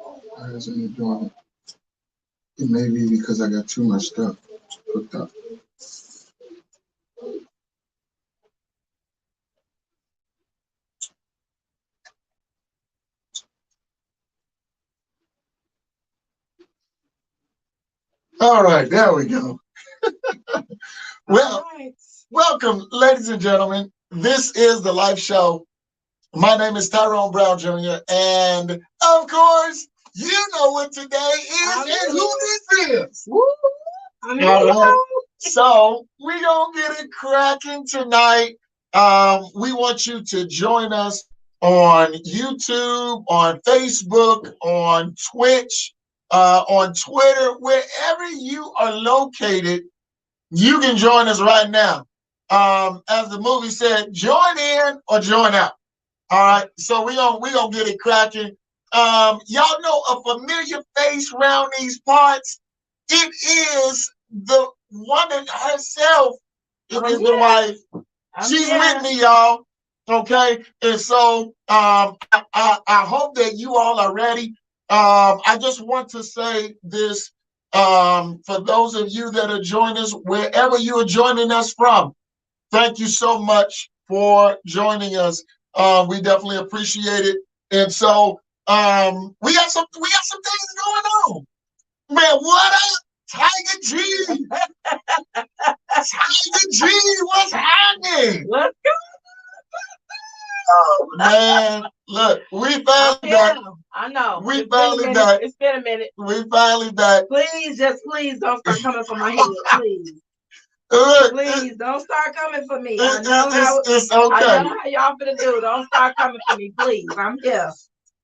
Why isn't it doing it? It may be because I got too much stuff hooked up. All right, there we go. Well, right. Welcome, ladies and gentlemen. This is the Life Show. My name is Tyrone Brown Jr. And of course, you know what today is and who this is. Woo! All right. So we're going to get it cracking tonight. We want you to join us on YouTube, on Facebook, on Twitch, on Twitter, wherever you are located. You can join us right now. As the movie said, join in or join out. All right, so we gonna get it cracking. Y'all know a familiar face around these parts. It is the woman herself. It is the wife. She's with me, y'all. Okay, and so I hope that you all are ready. I just want to say this. For those of you that are joining us, wherever you are joining us from, thank you so much for joining us. We definitely appreciate it. And so we got some things going on. Man, what up, Tiger G? Tiger G, what's happening? What's going on? Oh, man, look, we finally back. I know. We finally back. It's been a minute. We finally back. Please, just please don't start coming for my head, please. Look, please don't start coming for me. I know it's okay. I know how y'all finna do. Don't start coming for me, please. I'm here.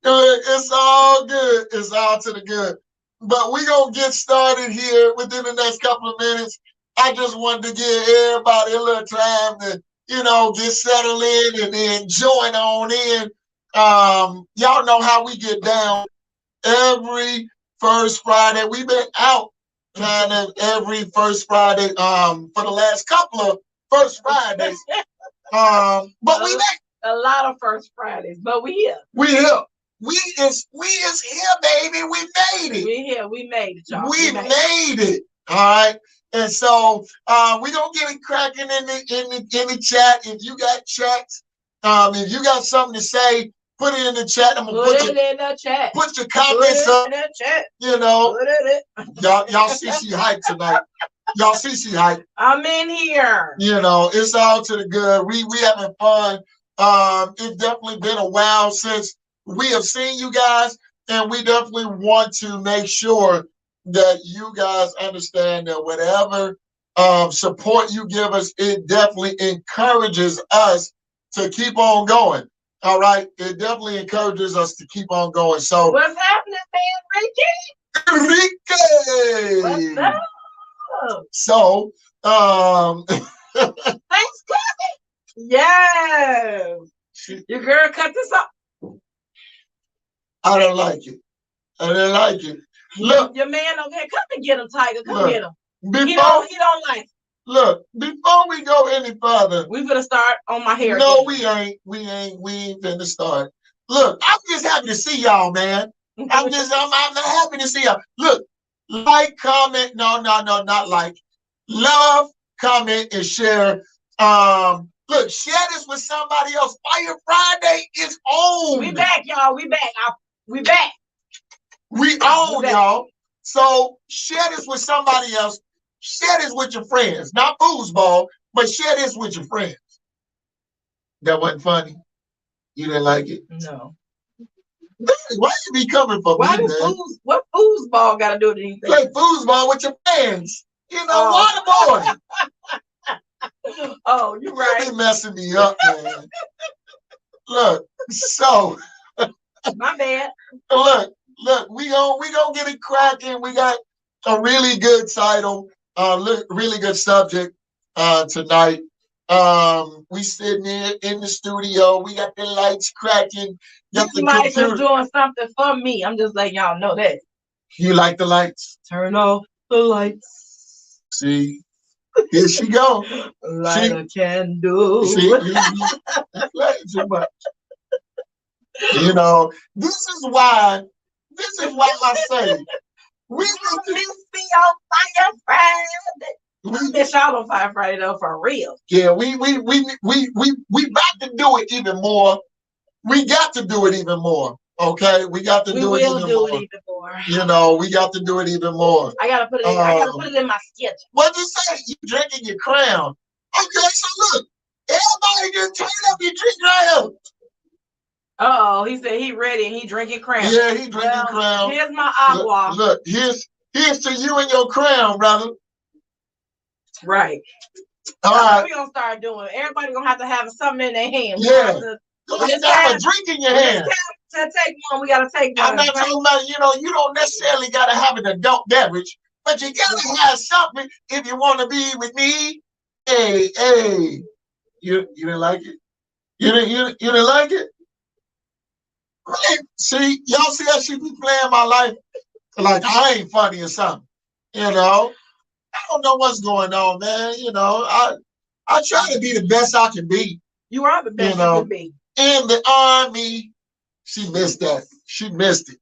It's all good. It's all to the good. But we gonna get started here within the next couple of minutes. I just wanted to give everybody a little time to, get settled in and then join on in. Y'all know how we get down every first Friday. We've been out kind of every first Friday for the last couple of first Fridays. But we back. A lot of first Fridays, but we here. We here. We is here, baby. We made it. We here. We made it, y'all. We made it. All right. And so we gonna get it cracking in the chat. If you got chats, if you got something to say, put it in the chat. I'm gonna put it in the chat. Put your comments up. In the chat. Y'all see she hype tonight. Y'all see she hype. I'm in here. It's all to the good. We having fun. It's definitely been a while since we have seen you guys, and we definitely want to make sure that you guys understand that whatever support you give us, it definitely encourages us to keep on going. All right, it definitely encourages us to keep on going. So what's happening, man, Ricky? What's up? So thanks, Kathy. Yes. Your girl cut this up. I don't like it. I didn't like it. Look, your man don't care. Come and get him, Tiger. Come get him. He don't like it. Look, before we go any further, we gonna start on my hair. No, we ain't. We ain't finna start. Look, I'm just happy to see y'all, man. I'm happy to see y'all. Look, like, comment. No, not like. Love, comment, and share. Look, share this with somebody else. Fire Friday is on. We back, y'all. We back. We back. We on, y'all. So share this with somebody else. Share this with your friends. Not foosball, but share this with your friends. That wasn't funny. You didn't like it? No. Why you be coming for me, man? What foosball got to do with anything? Play foosball with your friends. Waterboarding. Oh, you're right. You be messing me up, man. Look, so my bad. Look, we gonna get it cracking. We got a really good title, really good subject tonight. We sitting here in the studio. We got the lights cracking. Somebody's just doing something for me. I'm just letting y'all know that. You like the lights? Turn off the lights. See, here she go. Light a candle. See, playing too much. This is why This is why I say we miss me on Fire Friday. I miss y'all on Fire Friday though, for real. Yeah, we about to do it even more. We got to do it even more. Okay, we got to do it even more. You know, we got to do it even more. I gotta put it. I gotta put it in my schedule. What you say? You drinking your Crown? Okay, so look, everybody just turn up your drink Crown. Oh, he said he ready and he drinking Crown. Yeah, he drinking Crown. Here's my agua. Look, here's to you and your Crown, brother. Right. All right. We gonna start doing. Everybody gonna have something in their hand. Yeah. You have to have a drink in your hand. To take one, we gotta take one. I'm not talking about, you don't necessarily gotta have an adult beverage, but you gotta have something if you want to be with me. Hey, you didn't like it? You didn't like it? Right. See, y'all see how she be playing my life like I ain't funny or something. I don't know what's going on, man. I try to be the best I can be. You are the best you can be. In the army, she missed that. She missed it.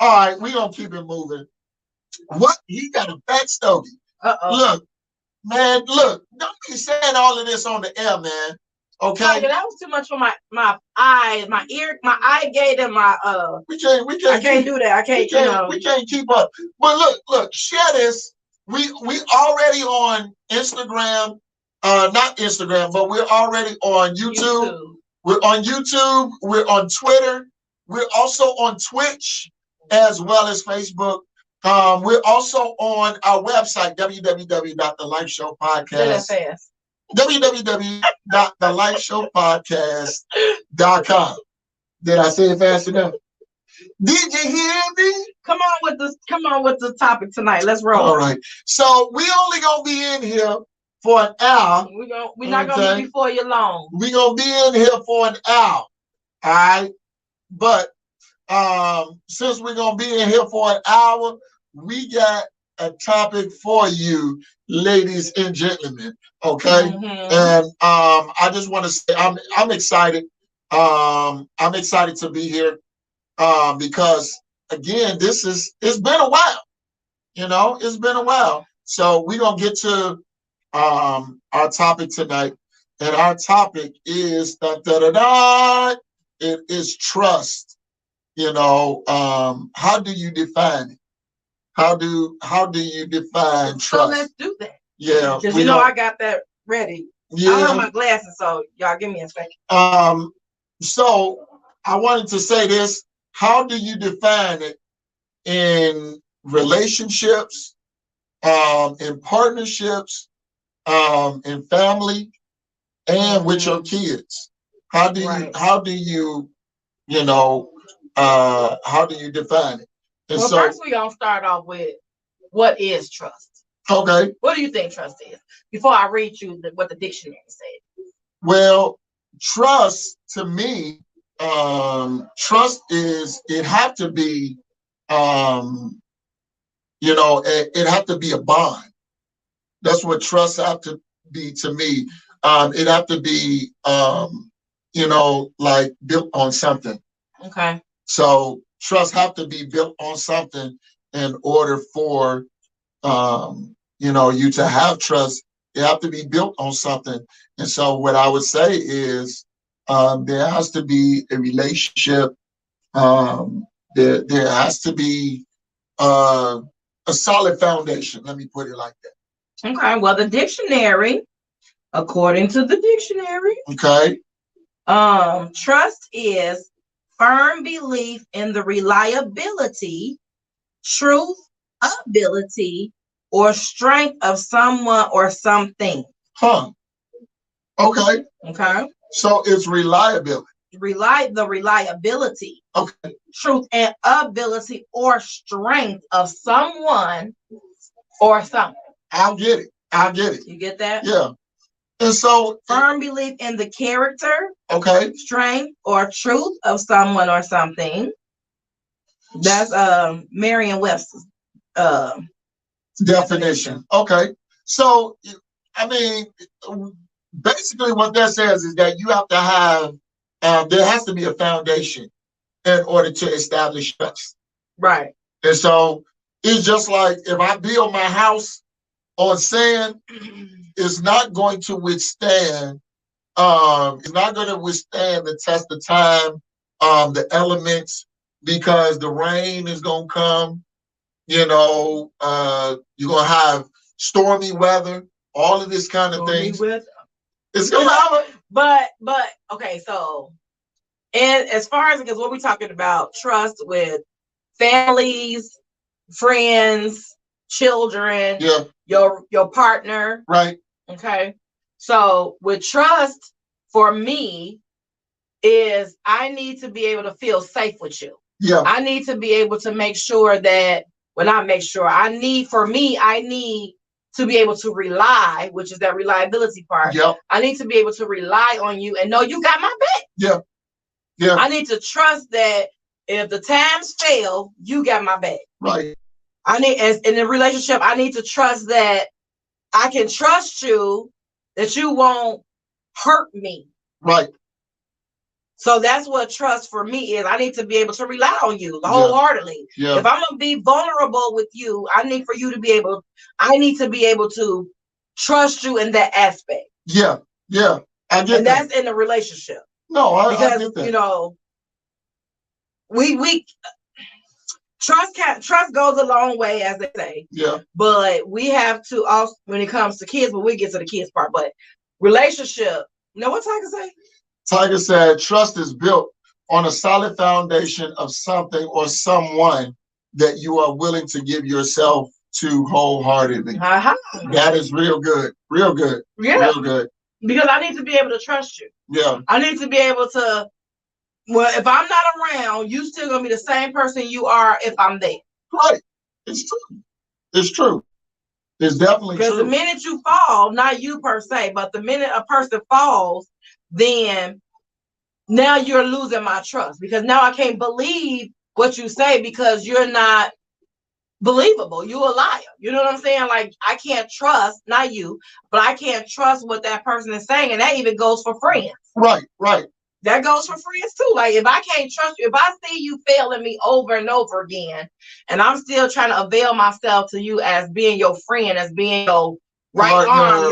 All right, we gonna keep it moving. What? He got a fat stogie. Look, man, don't be saying all of this on the air, man. Okay. That was too much for my eye, my ear, my eye gate, and my We can't. I can't do that. I can't. We can't keep up. But look, share this. We already on Instagram. Not Instagram, but we're already on YouTube. We're on YouTube. We're on Twitter. We're also on Twitch as well as Facebook. We're also on our website, www.thelifeshowpodcast. www.thelifeshowpodcast.com. Did I say it fast enough? Did you hear me? Come on with the topic tonight. Let's roll. All right. So we only gonna be in here for an hour. We're not gonna be before you long. We're gonna be in here for an hour. All right. But since we're gonna be in here for an hour, we got a topic for you, ladies and gentlemen. Okay. And I just want to say I'm excited. I'm excited to be here. Because again, it's been a while. It's been a while. So we're gonna get to our topic tonight. And our topic is it is trust. How do you define it? How do you define trust? So let's do that. Yeah. Because I got that ready. Yeah. I have my glasses, so y'all give me a second. So I wanted to say this. How do you define it in relationships, in partnerships, in family, and with your kids? How do you define it? And well, first we're gonna start off with what is trust. Okay. What do you think trust is? Before I read you what the dictionary said. Well, trust to me, trust is it have to be it have to be a bond. That's what trust have to be to me. It have to be like built on something. Okay. So trust have to be built on something in order for you to have trust. It have to be built on something. And so what I would say is there has to be a relationship. There has to be a solid foundation. Let me put it like that. Okay. Well, the dictionary, according to the dictionary, okay, trust is firm belief in the reliability, truth, ability, or strength of someone or something. Huh. Okay. Okay. So it's reliability. The reliability, okay, truth and ability or strength of someone or something. I'll get it. You get that? Yeah. And so firm belief in the character, okay, strength or truth of someone or something. That's Merriam-Webster's definition. Okay. So I mean, basically what that says is that you have to have there has to be a foundation. in order to establish trust. Right. And so it's just like if I build my house on sand, it's not going to withstand. It's not going to withstand the test of time, the elements, because the rain is going to come. You know, you're going to have stormy weather, all of this kind of things. It's going to happen. But okay, so and as far as, because what we're talking about, trust with families, friends, children, Yeah, your partner. right. Okay. So with trust for me is I need to be able to feel safe with you. Yeah, I need to be able to make sure that, well, not make sure, I need to be able to rely, which is that reliability part. yeah, I need to be able to rely on you and know you got my back. yeah, yeah, I need to trust that if the times fail, you got my back. right, I need, as in a relationship, I need to trust that I can trust you, that you won't hurt me. right. So that's what trust for me is. I need to be able to rely on you wholeheartedly. Yeah. If I'm gonna be vulnerable with you, I need to be able to trust you in that aspect. Yeah, yeah. I get and that. that's in a relationship. No, I Because get that. you know, we trust goes a long way, as they say. Yeah. But we have to also, when it comes to kids, but we get to the kids part. But relationship, you know what Tiger say? Tiger said, trust is built on a solid foundation of something or someone that you are willing to give yourself to wholeheartedly. That is real good. Real good. Yeah. Real good. Because I need to be able to trust you. Yeah. I need to be able to, well, if I'm not around, you still gonna be the same person you are if I'm there. Right. It's true. It's true. It's definitely true. Because the minute you fall, not you per se, but the minute a person falls, then now you're losing my trust, because now I can't believe what you say because you're not believable. You a liar. You know what I'm saying? Like, I can't trust, not you, but I can't trust what that person is saying. And that even goes for friends. Right, right. That goes for friends too. Like, if I can't trust you, if I see you failing me over and over again, and I'm still trying to avail myself to you as being your friend, as being your right arm,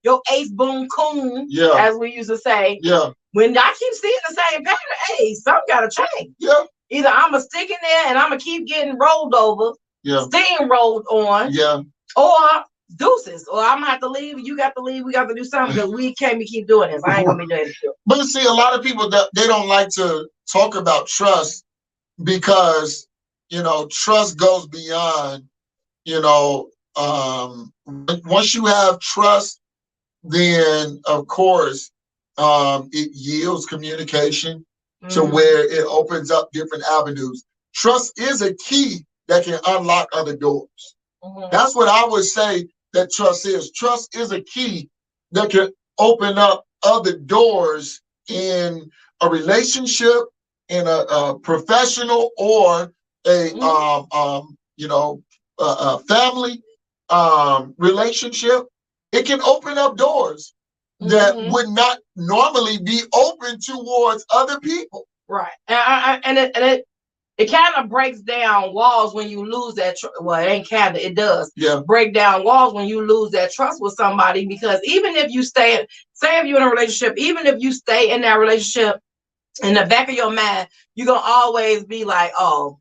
your ace boom coon, as we used to say. Yeah. When I keep seeing the same pattern, hey, something gotta change. Yeah. Either I'm gonna stick in there and I'm gonna keep getting rolled over, steamrolled on, or deuces, or I'm gonna have to leave. You got to leave. We got to do something because we can't keep doing this. I ain't gonna be doing this. But see, a lot of people that they don't like to talk about trust because trust goes beyond. Once you have trust, then of course it yields communication to where it opens up different avenues. Trust is a key that can unlock other doors. That's what I would say that trust is. Trust is a key that can open up other doors in a relationship, in a professional, or a family relationship. It can open up doors that would not normally be open towards other people. Right. And it kind of breaks down walls when you lose that well, it ain't kind of, it does break down walls when you lose that trust with somebody, because even if you say if you're in a relationship, even if you stay in that relationship, in the back of your mind, you're gonna always be like, oh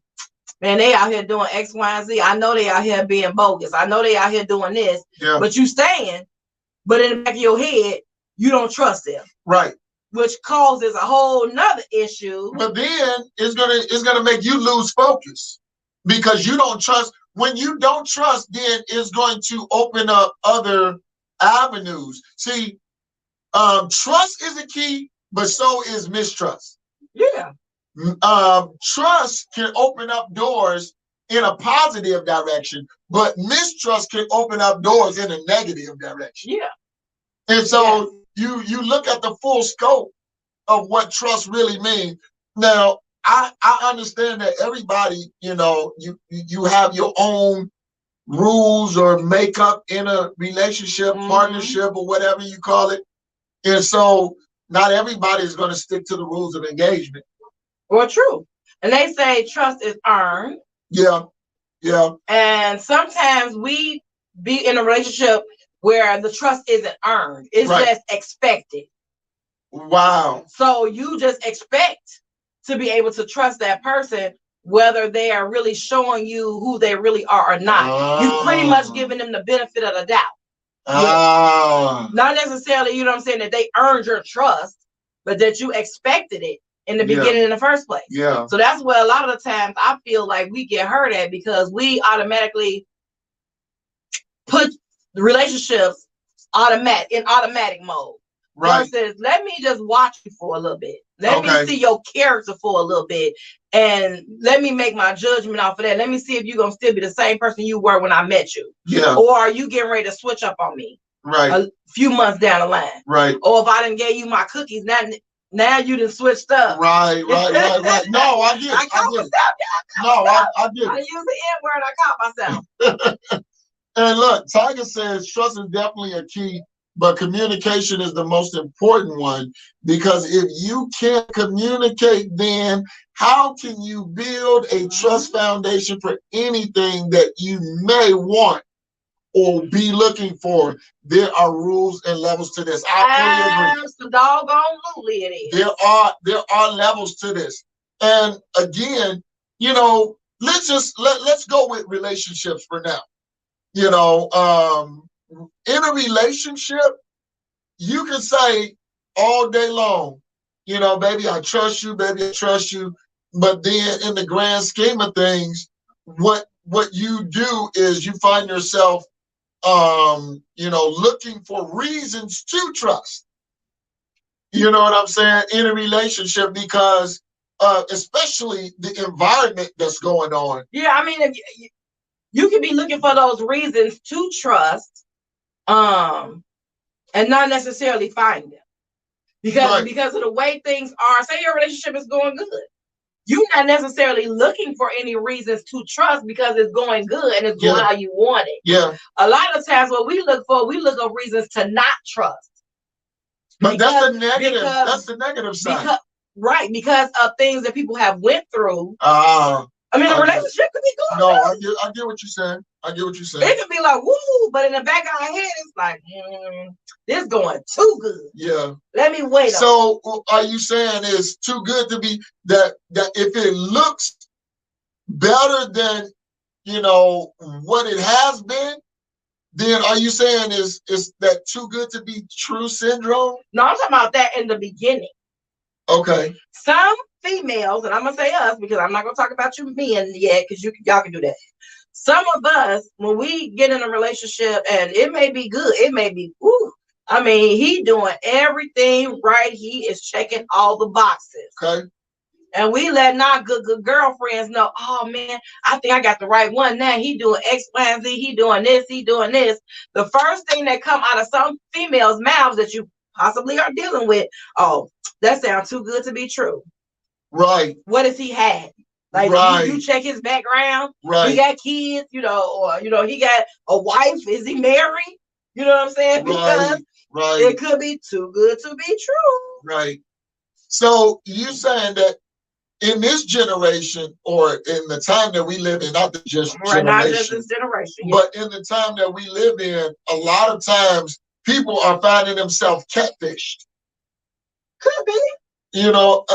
man, they out here doing X, Y, and Z. I know they out here being bogus. I know they out here doing this. But you staying, but in the back of your head, you don't trust them. Right. Which causes a whole nother issue. But then it's gonna make you lose focus because you don't trust. When you don't trust, then it's going to open up other avenues. See, trust is a key, but so is mistrust. Yeah. Trust can open up doors in a positive direction, but mistrust can open up doors in a negative direction. Yeah. And so you look at the full scope of what trust really means. Now, I understand that everybody, you have your own rules or makeup in a relationship, partnership, or whatever you call it. And so not everybody is going to stick to the rules of engagement. or true. And they say trust is earned. Yeah. Yeah. And sometimes we be in a relationship where the trust isn't earned. It's just expected. Wow. So you just expect to be able to trust that person, whether they are really showing you who they really are or not. You pretty much giving them the benefit of the doubt. Not necessarily, you know what I'm saying, that they earned your trust, but that you expected it in the beginning in the first place. Yeah. So that's where a lot of the times I feel like we get hurt at, because we automatically put relationships in automatic mode. Right. Versus, let me just watch you for a little bit. Let me see your character for a little bit, and let me make my judgment off of that. Let me see if you're gonna still be the same person you were when I met you. Yeah. Or are you getting ready to switch up on me? Right. A few months down the line. Right. Or if I didn't give you my cookies, now you done switched up. Right. No, I get it. I caught myself. I get it. I use the N-word. I caught myself. And look, Tiger says trust is definitely a key, but communication is the most important one, because if you can't communicate, then how can you build a trust foundation for anything that you may want or be looking for? There are rules and levels to this. I fully agree. Doggone it is. There are levels to this. And again, you know, let's go with relationships for now. You know, in a relationship, you can say all day long, you know, baby, I trust you, baby, I trust you. But then in the grand scheme of things, what you do is you find yourself, you know, looking for reasons to trust. You know what I'm saying? In a relationship, because especially the environment that's going on. Yeah, I mean, if you can be looking for those reasons to trust, and not necessarily find them, because of the way things are. Say your relationship is going good, you're not necessarily looking for any reasons to trust because it's going good and it's going how you want it. Yeah. A lot of times, what we look for reasons to not trust. But that's the negative. That's the negative side. Because of things that people have went through. I mean, a relationship could be good. No, I get what you're saying. It could be like, woo, but in the back of our head, it's like, this going too good. Yeah. Let me wait. So, are you saying it's too good to be that if it looks better than, you know, what it has been, then are you saying is that too good to be true syndrome? No, I'm talking about that in the beginning. Okay. Some females, and I'm gonna say us because I'm not gonna talk about you men yet, because y'all can do that. Some of us, when we get in a relationship, and it may be good, it may be, I mean, he doing everything right. He is checking all the boxes. Okay. And we letting our good girlfriends know, oh man, I think I got the right one now. He doing X, Y, and Z. He doing this. He doing this. The first thing that come out of some females' mouths that you possibly are dealing with, oh, that sounds too good to be true. Right. What does he have? Like, you check his background. Right. He got kids, you know, or, you know, he got a wife. Is he married? You know what I'm saying? Because it could be too good to be true. Right. So you saying that in this generation, or in the time that we live in, not just this generation, but in the time that we live in, a lot of times people are finding themselves catfished. Could be. You know,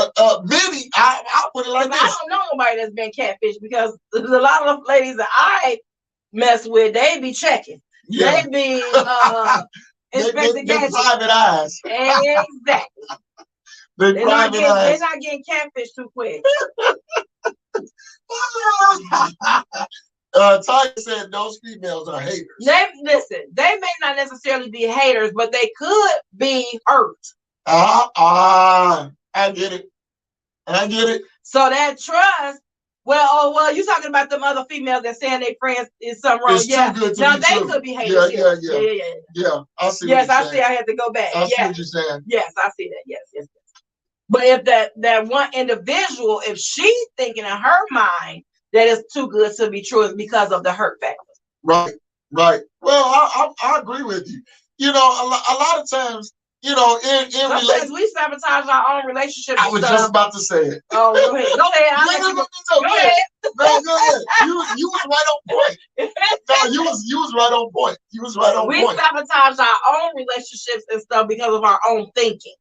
maybe I'll put it like this. I don't know nobody that's been catfished, because a lot of the ladies that I mess with, they be checking. Yeah. They be investigating. Private eyes. Exactly. They're not getting catfished too quick. Tiger said those females are haters. They may not necessarily be haters, but they could be hurt. I get it. So that trust, well, you talking about them other females that saying their friends is something wrong. It's too good to now be they true. Could be haters. Yeah. I see. Yes, I see. I had to go back. I see what you're saying. Yes, I see that. Yes. But if that one individual, if she's thinking in her mind that it's too good to be true, it's because of the hurt factor. Right. Well, I agree with you. You know, a lot of times you know, in sometimes we sabotage our own relationships. I was just about to say it. Oh, go ahead. Go ahead. Go ahead. Go ahead. You was right on point. No, you was right on point. You was right on point. We sabotage our own relationships and stuff because of our own thinking,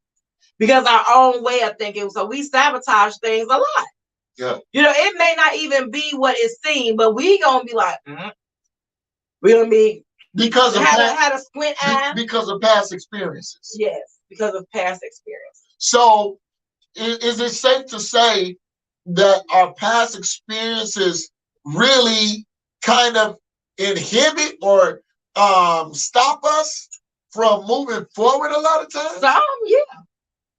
because our own way of thinking. So we sabotage things a lot. Yeah. You know, it may not even be what it seems, but we gonna be like, we're gonna be because of had a squint eye because of past experiences. Yes, because of past experience. So, is it safe to say that our past experiences really kind of inhibit or stop us from moving forward a lot of times?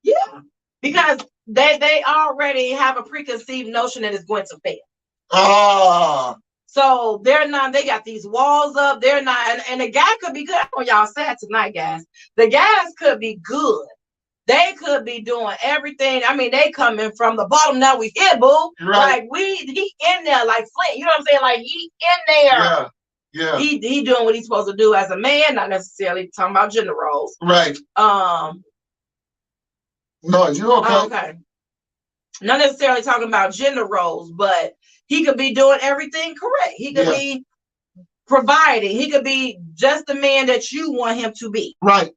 Yeah, because they already have a preconceived notion that it's going to fail. So they're not, they got these walls up. They're not, and the guy could be good. I know y'all sad tonight, guys. The guys could be good. They could be doing everything. I mean, they coming from the bottom. Now we here, boo. Right. Like he in there like Flint. You know what I'm saying? Like he in there. Yeah. Yeah. He doing what he's supposed to do as a man, not necessarily talking about gender roles. Right. No, you okay? Okay. Not necessarily talking about gender roles, but he could be doing everything correct. He could be providing. He could be just the man that you want him to be. Right.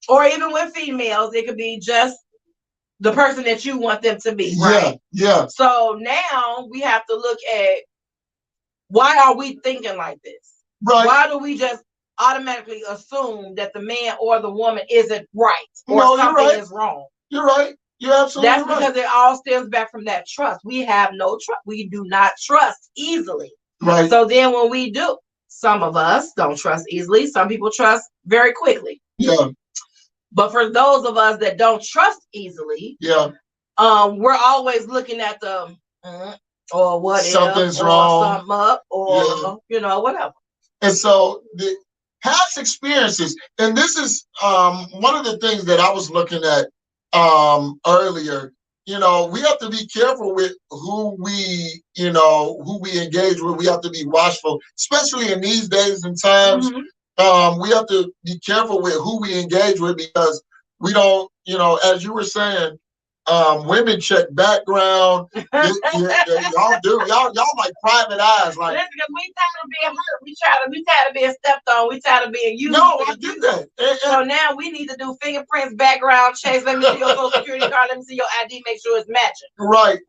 Or even with females, it could be just the person that you want them to be. Right. Yeah. So now we have to look at, why are we thinking like this? Right. Why do we just automatically assume that the man or the woman isn't right, or something is wrong? You're right. You're absolutely right. That's because it all stems back from that trust. We have no trust. We do not trust easily. Right. So then when we do, some of us don't trust easily. Some people trust very quickly. Yeah. But for those of us that don't trust easily, we're always looking at the or what something's if, wrong, or something up, or you know, whatever. And so the past experiences, and this is one of the things that I was looking at earlier. You know, we have to be careful with who we engage with. We have to be watchful, especially in these days and times. We have to be careful with who we engage with, because we don't, as you were saying, women check background. Y'all do. Y'all like private eyes. Like, listen, because we tired of being hurt. We tired of being stepped on. We tired of being used. No, I get that. So now we need to do fingerprints, background checks. Let me see your social security card. Let me see your ID. Make sure it's matching. Right.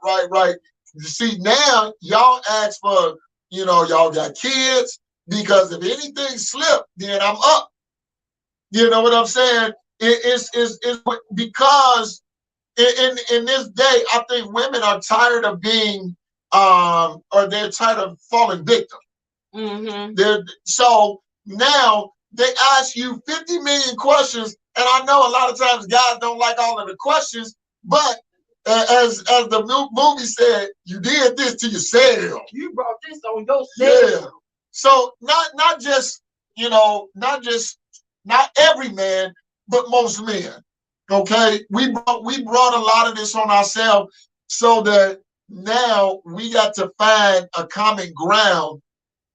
You see, now y'all ask for, y'all got kids, because if anything slip, then I'm up. You know what I'm saying? It's because in this day, I think women are tired of being, or they're tired of falling victim. So now they ask you 50 million questions, and I know a lot of times guys don't like all of the questions, but as the movie said, you did this to yourself. You brought this on yourself. Yeah. So not every man, but most men. Okay, we brought a lot of this on ourselves, so that now we got to find a common ground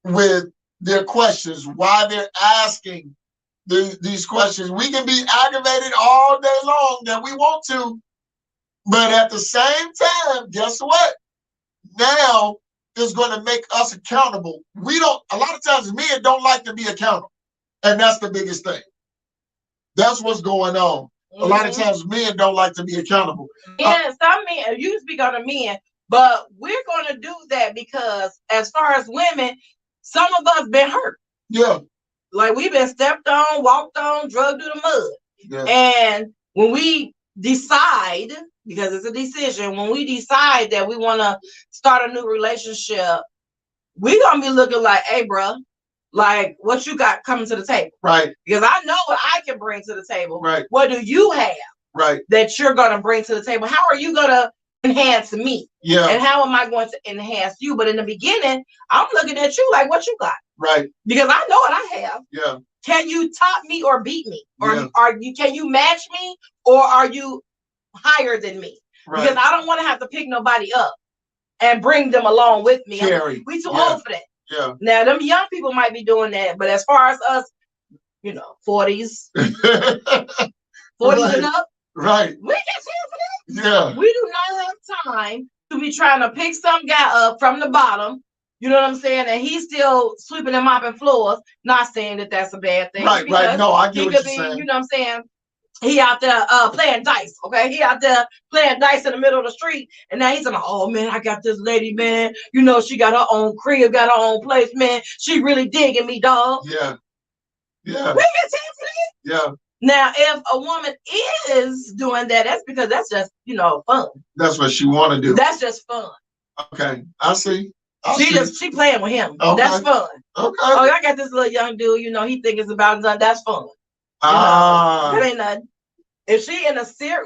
with their questions, why they're asking these questions. We can be aggravated all day long that we want to, but at the same time, guess what? Now it's going to make us accountable. A lot of times men don't like to be accountable, and that's the biggest thing. That's what's going on. A lot of times men don't like to be accountable. Yeah, some men, you speak on the men, but we're going to do that because as far as women, some of us been hurt. Yeah. Like we've been stepped on, walked on, drugged through the mud. Yeah. And when we decide, because it's a decision, when we decide that we want to start a new relationship, we're going to be looking like, hey, bro, like, what you got coming to the table? Right. Because I know what I can bring to the table. Right. What do you have? Right. That you're going to bring to the table? How are you going to enhance me? Yeah. And how am I going to enhance you? But in the beginning, I'm looking at you like, what you got? Right. Because I know what I have. Yeah. Can you top me or beat me? Or yeah. can you match me, or are you higher than me? Right. Because I don't want to have to pick nobody up and bring them along with me. Carry. We too old for that. Yeah. Now them young people might be doing that, but as far as us, 40s, 40s right. and up. Right. We get time for that. Yeah. We do not have time to be trying to pick some guy up from the bottom. You know what I'm saying? And he's still sweeping and mopping floors. Not saying that that's a bad thing. Right, right. No, I get what you're saying. You know what I'm saying? He out there playing dice, okay? He out there playing dice in the middle of the street, and now he's like, oh man, I got this lady, man. You know, she got her own crib, got her own place, man. She really digging me, dog. Yeah. Yeah. We get time for that. Yeah. Now, if a woman is doing that, that's because that's just, fun. That's what she want to do. That's just fun. Okay, I see. She playing with him. Okay. That's fun. Okay. Oh, I got this little young dude. He think it's about that's fun. That ain't nothing. If she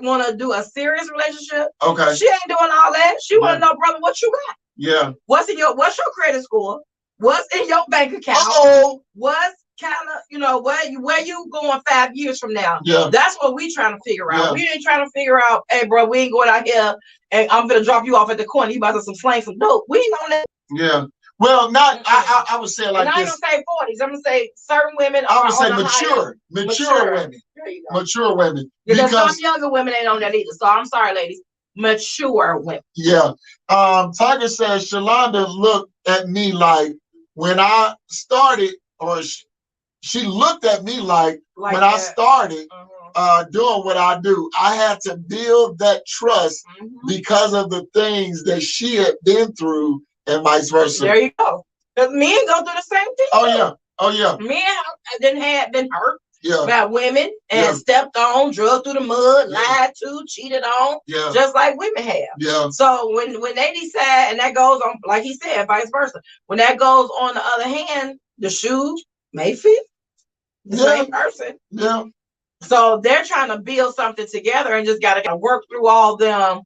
want to do a serious relationship, okay, she ain't doing all that. She want to know, brother, what you got? Yeah. What's your credit score? What's in your bank account? What's kind of, where you going 5 years from now? Yeah. That's what we trying to figure out. Yeah. We ain't trying to figure out, hey, bro, we ain't going out here and I'm gonna drop you off at the corner. You about to slang some dope. We ain't on that. Yeah. Well, not. I would say like this. I ain't gonna say 40s. I'm gonna say certain women. I would say mature women. There you go. Mature women. Because some younger women ain't on that either. So I'm sorry, ladies. Mature women. Yeah. Tiger says Shalonda looked at me like when I started, or she looked at me like when I started doing what I do. I had to build that trust because of the things that she had been through, and vice versa. There you go. Because men go through the same thing. Oh yeah. Oh yeah. Men been hurt yeah. by women and stepped on, drugged through the mud, lied to, cheated on, just like women have. Yeah. So when they decide, and that goes on, like he said, vice versa. When that goes on the other hand, the shoes may fit the same person. Yeah. So they're trying to build something together and just gotta work through all them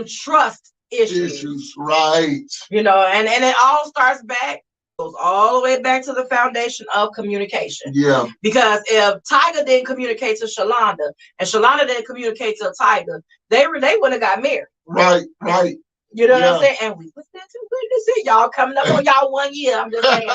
trust issues. Right. And it all starts back, goes all the way back to the foundation of communication. Yeah. Because if Tiger didn't communicate to Shalonda and Shalonda didn't communicate to Tiger, they wouldn't have got married. Right, right. You know what I'm saying? And we was there too. Good to see y'all coming up on y'all 1 year. I'm just saying.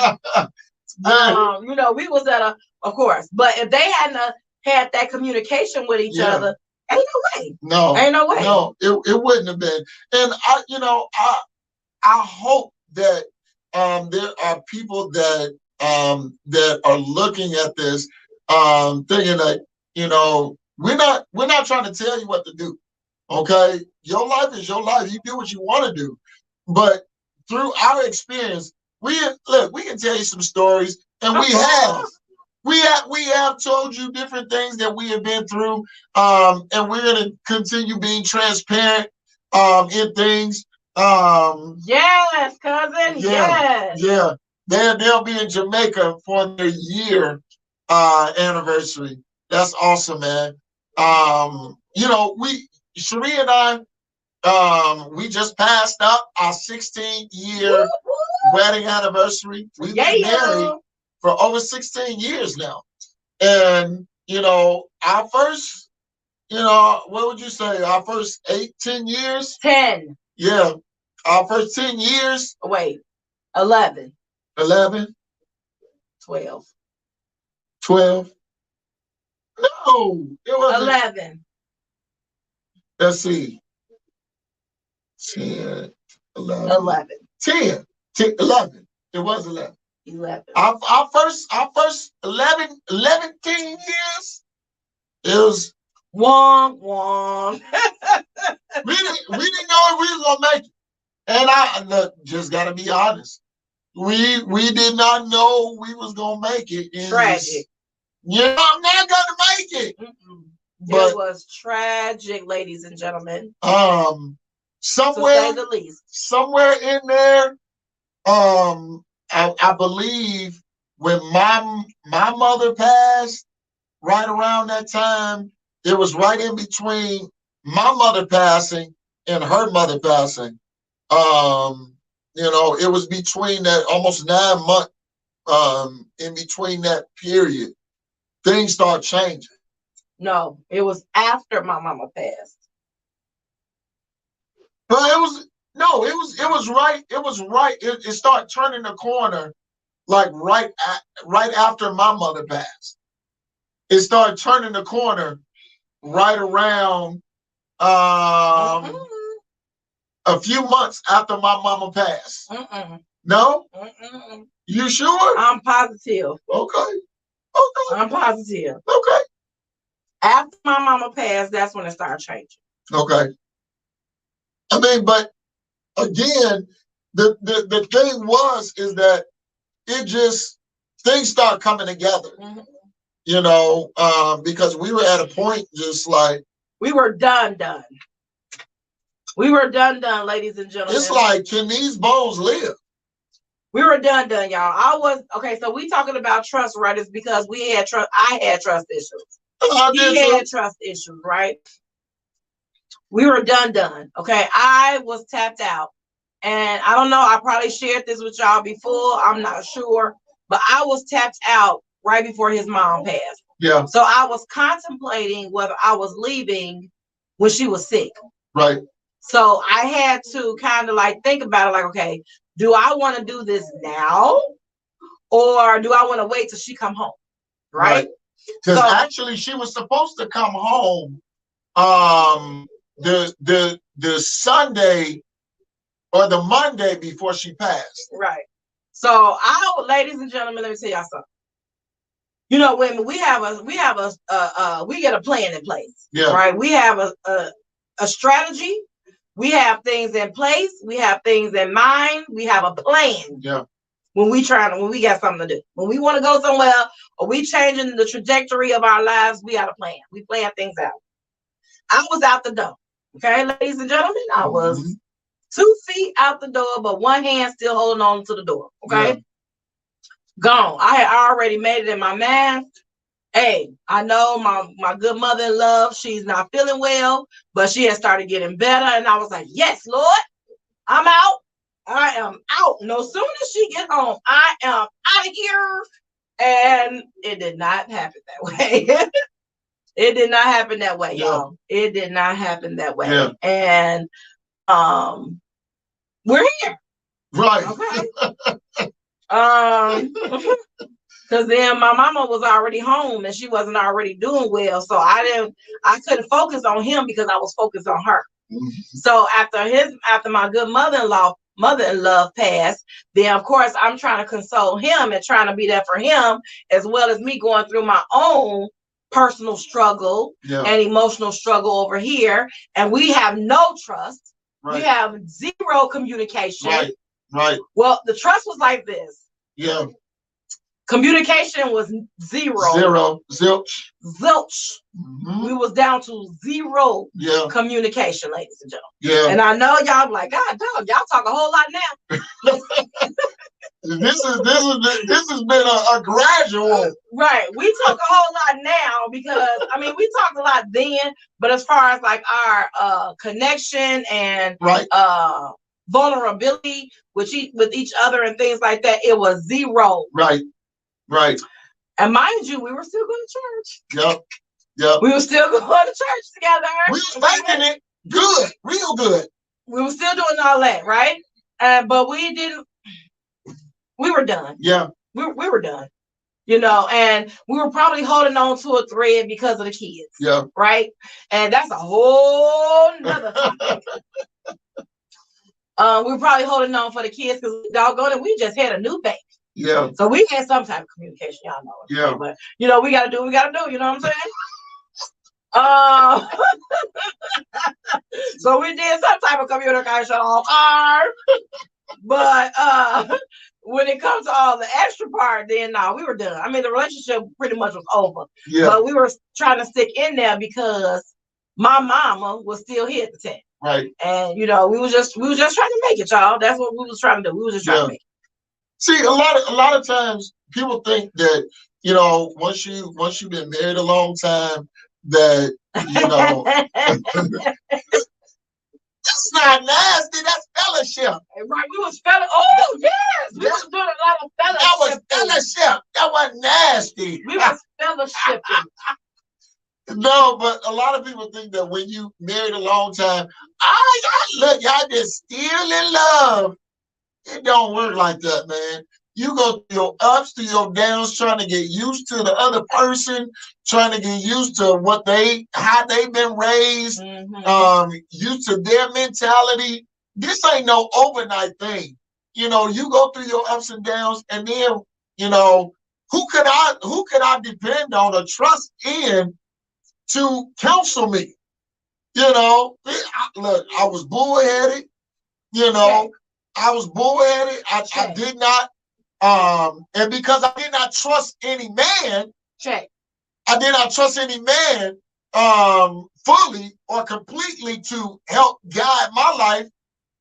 We was at of course. But if they hadn't had that communication with each other, ain't no way. No. Ain't no way. No, it wouldn't have been. And I hope that there are people that are looking at this thinking that, we're not trying to tell you what to do. Okay? Your life is your life. You do what you want to do. But through our experience, we can tell you some stories, and we have. We have told you different things that we have been through, and we're going to continue being transparent in things. Yes, cousin. Yes. Yeah. They'll be in Jamaica for their year anniversary. That's awesome, man. Cherie and I, we just passed up our 16th year wedding anniversary. We've been married for over 16 years now. And, our first, what would you say? Our first 10 years? 10. Yeah. Our first 10 years. Wait, 11. 11. 12. 12. No, it wasn't. 11. Let's see. 10, 11. 11. 10. 11. It was 11. 11. Our first 11 years, it was wong wong. we didn't know if we was gonna make it. And I just gotta be honest. We did not know we was gonna make it. Tragic. I'm not gonna make it. But it was tragic, ladies and gentlemen. Somewhere, to say the least. Somewhere in there, I believe when my mother passed, right around that time, it was right in between my mother passing and her mother passing. It was between that almost 9 month, in between that period, things start changing. No, it was after my mama passed. But it was right. It was right. It started turning the corner, like right after my mother passed. it started turning the corner right around a few months after my mama passed. No? You sure? I'm positive. Okay. I'm positive. Okay. After my mama passed, that's when it started changing. Okay. I mean, but again, the thing is that it just, things start coming together. You know, because we were at a point just like, we were done. We were done, ladies and gentlemen. It's like, can these bones live? We were done, y'all. So we talking about trust, right? It's because we had trust. I had trust issues. He had trust issues, right? We were done. Okay. I was tapped out. And I don't know, I probably shared this with y'all before. I'm not sure. But I was tapped out right before his mom passed. Yeah. So I was contemplating whether I was leaving when she was sick. Right. So I had to kind of like think about it, like, okay, do I want to do this now? Or do I want to wait till she come home? Right? Because actually she was supposed to come home the Sunday or the Monday before she passed. Right. So ladies and gentlemen, let me tell y'all something. You know, when we get a plan in place. Yeah. Right. We have a strategy. We have things in place. We have things in mind. We have a plan. Yeah. When we got something to do, when we want to go somewhere, or we changing the trajectory of our lives, we got a plan. We plan things out. I was out the door. Okay, ladies and gentlemen, I was 2 feet out the door, but one hand still holding on to the door. Okay. Yeah. Gone. I had already made it in my mind. Hey, I know my good mother-in-law, she's not feeling well, but she has started getting better. And I was like, yes, Lord, I'm out. I am out. No sooner as she get home, I am out of here. And it did not happen that way. It did not happen that way, y'all. It did not happen that way. Yeah. And we're here. Right. Okay. Because then my mama was already home and she wasn't already doing well. So I couldn't focus on him because I was focused on her. So after my good mother-in-law passed, then of course I'm trying to console him and trying to be there for him, as well as me going through my own personal struggle and emotional struggle over here. And we have no trust. Right. We have zero communication. Right. Well, the trust was like this. Yeah. Communication was zero. Zilch. We was down to zero communication, ladies and gentlemen. Yeah. And I know y'all be like, God dog, y'all talk a whole lot now. This has been a gradual. Right. We talk a whole lot now because we talked a lot then, but as far as like our connection and vulnerability with each other and things like that, it was zero. Right. And mind you, we were still going to church. Yep. We were still going to church together. We were making it good, real good. We were still doing all that, right? But we were done. Yeah. We were done. You know, and we were probably holding on to a thread because of the kids. Yeah. Right? And that's a whole nother topic. We were probably holding on for the kids because doggone it, we just had a new baby. Yeah. So we had some type of communication, y'all know. Yeah. But you know, we gotta do what we gotta do, you know what I'm saying? So we did some type of communication but when it comes to all the extra part, then we were done. I mean, the relationship pretty much was over. Yeah. But we were trying to stick in there because my mama was still here at the time. Right. And you know, we was just trying to make it, y'all. That's what we was trying to do. We was just trying to make it. See, a lot of times people think that, you know, once you've been married a long time, that, you know, that's not nasty, that's fellowship. Right, we was fellowship. Oh, yes, we was doing a lot of fellowship. That was fellowship. That wasn't nasty. We was fellowshipping. No, but a lot of people think that when you married a long time, y'all just still in love. It don't work like that, man. You go through your ups, through your downs, trying to get used to the other person, trying to get used to how they've been raised, used to their mentality. This ain't no overnight thing. You know, you go through your ups and downs, and then, you know, who could I depend on or trust in to counsel me? You know, look, I was bullheaded. You know, I was bullheaded. I did not, and because I did not trust any man, I did not trust any man fully or completely to help guide my life,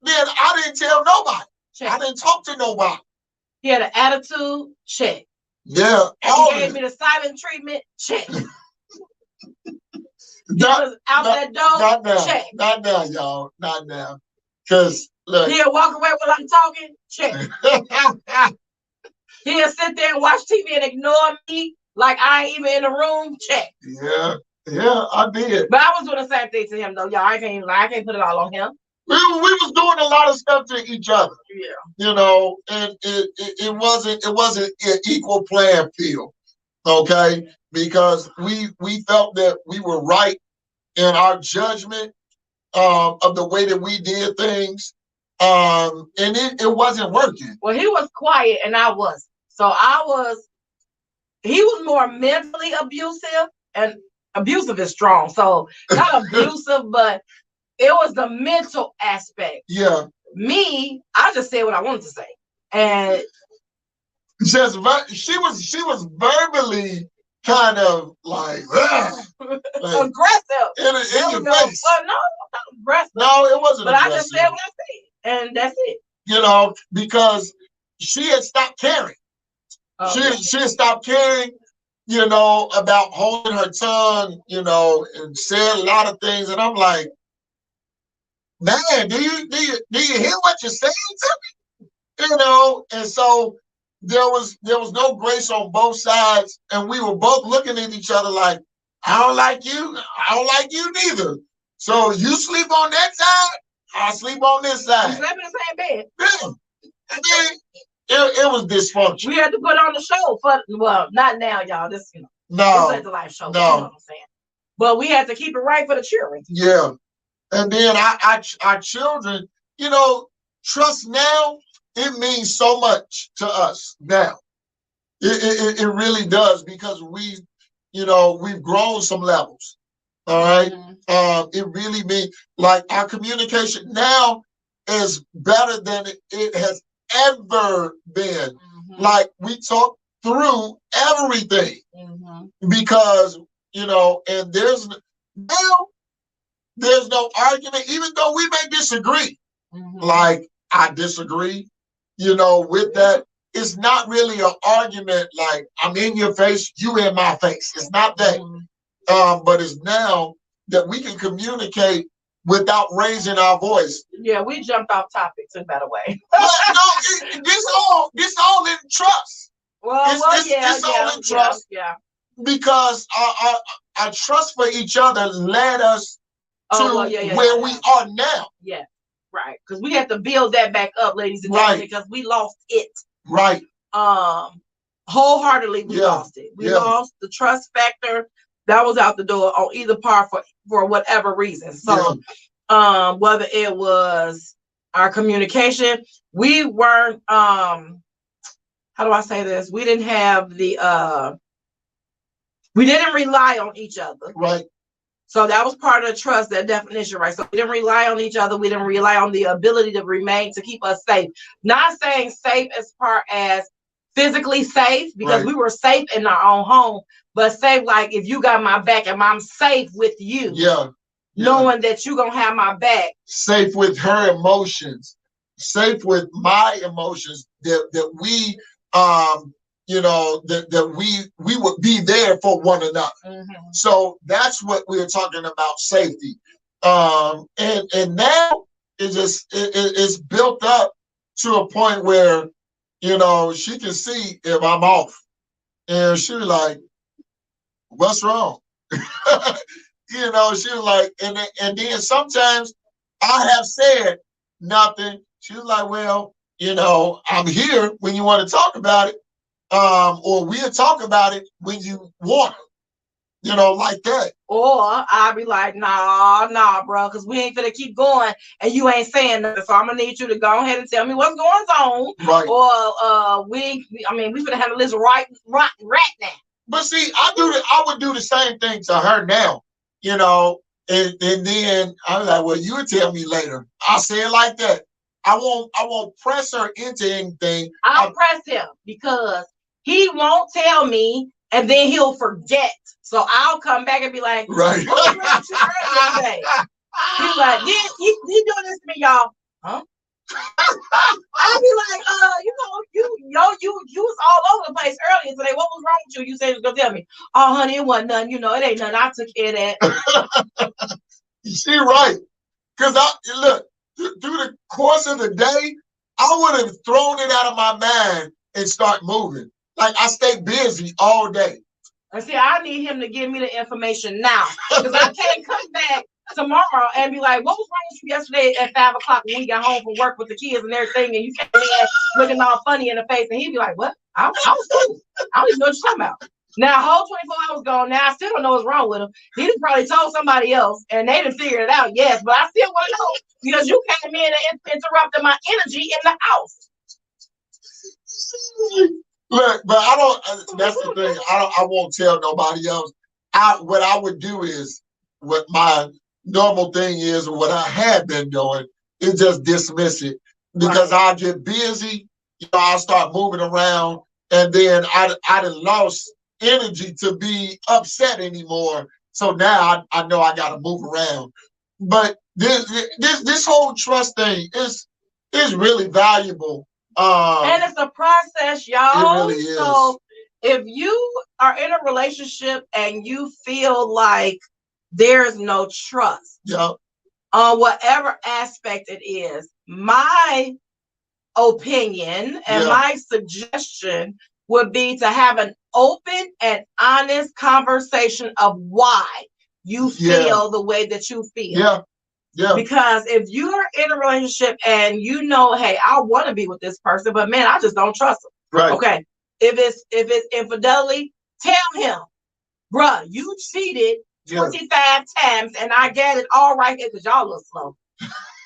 then I didn't tell nobody. I didn't talk to nobody. He had an attitude, check. Yeah. And he gave me the silent treatment, check. Out that door, not now, check. Not now, y'all. Not now. Because, look. He'll walk away while I'm talking, check. He'll sit there and watch TV and ignore me like I ain't even in the room, check. Yeah, I did. But I was doing the same thing to him, though, y'all. I can't put it all on him. We was doing a lot of stuff to each other. Yeah. You know, and it wasn't an equal playing field. Okay? Because we felt that we were right in our judgment of the way that we did things. And it wasn't working. Well, he was quiet and I wasn't. So he was more mentally abusive, and abusive is strong. So not abusive, but it was the mental aspect. Yeah. Me, I just said what I wanted to say. And she was verbally kind of like aggressive in your face. Well, no, not aggressive. No, it wasn't. But aggressive. I just said what I said, and that's it. You know, because she had stopped caring. She had stopped caring, you know, about holding her tongue, you know, and said a lot of things. And I'm like, man, do you hear what you're saying to me? You know, and so there was no grace on both sides, and we were both looking at each other like, I don't like you neither. So you sleep on that side, I sleep on this side. We slept in the same bed. Yeah. I mean, it was dysfunctional. We had to put on the show not now, y'all. This, you know, no, this ain't the life show. No. You know what I'm saying? But we had to keep it right for the children. Yeah. And then our children, you know, trust now, it means so much to us now. It really does, because we've grown some levels. All right. It really means, like, our communication now is better than it has ever been. Like, we talk through everything because, you know, and there's no argument, even though we may disagree. Like, I disagree, you know, with that. It's not really an argument like I'm in your face, you in my face. It's not that. But it's now that we can communicate without raising our voice. Yeah, we jumped off topics in a better way. Well, no, this all in trust. It's all in trust. Yeah. Because our trust for each other led us to where we are now. Yeah, right. Because we had to build that back up, ladies and gentlemen, because we lost it. Right. Wholeheartedly, we lost it. We lost the trust factor. That was out the door on either part for whatever reason. So, whether it was our communication, we weren't. How do I say this? We didn't have the. We didn't rely on each other. Right. So that was part of the trust, that definition, right? So we didn't rely on each other. We didn't rely on the ability to keep us safe. Not saying safe as far as physically safe, because we were safe in our own home, but safe like if you got my back and I'm safe with you. Yeah. Knowing that you're going to have my back. Safe with her emotions. Safe with my emotions. That we, you know, that we would be there for one another. So that's what we're talking about, safety. And now it's built up to a point where, you know, she can see if I'm off, and she's like, "What's wrong?" You know, she was like, and then sometimes I have said nothing. She was like, "Well, I'm here when you want to talk about it. Or we'll talk about it when you want it, like that. Or I'll be like, nah, bro, because we ain't gonna keep going and you ain't saying nothing. So I'm gonna need you to go ahead and tell me what's going on. Right. Or we gonna handle this right now. But see, I would do the same thing to her now, and then I'm like, well, you tell me later. I'll say it like that. I won't press her into anything. I'll press him because he won't tell me and then he'll forget. So I'll come back and be like, right. What was wrong with you earlier today? He's like, he doing this to me, y'all. Huh? I'll be like, you was all over the place earlier today. What was wrong with you? You said you was gonna tell me. Oh, honey, it wasn't nothing. It ain't nothing. I took care of that. She right. Because look, through the course of the day, I would have thrown it out of my mind and start moving. Like I stay busy all day. And see, I need him to give me the information now. Because I can't come back tomorrow and be like, what was wrong with you yesterday at 5 o'clock when we got home from work with the kids and everything, and you came in looking all funny in the face, and he'd be like, what? I was cool. I don't even know what you're talking about. Now, whole 24 hours gone. Now, I still don't know what's wrong with him. He done probably told somebody else, and they done figured it out, yes, but I still want to know because you came in and interrupted my energy in the house. Look, but I don't. That's the thing. I won't tell nobody else. What I would do is what my normal thing is, or what I have been doing, is just dismiss it because right. I'll get busy. I'll start moving around, and then I done lost energy to be upset anymore. So now I know I got to move around. But this whole trust thing is really valuable. And it's a process, y'all. It really is. So if you are in a relationship and you feel like there's no trust, on whatever aspect it is, my opinion and my suggestion would be to have an open and honest conversation of why you feel the way that you feel. Yeah. Because if you're in a relationship and hey, I want to be with this person, but man, I just don't trust them. Right. Okay. If it's infidelity, tell him, bruh, you cheated 25 times and I got it all right here because y'all look slow.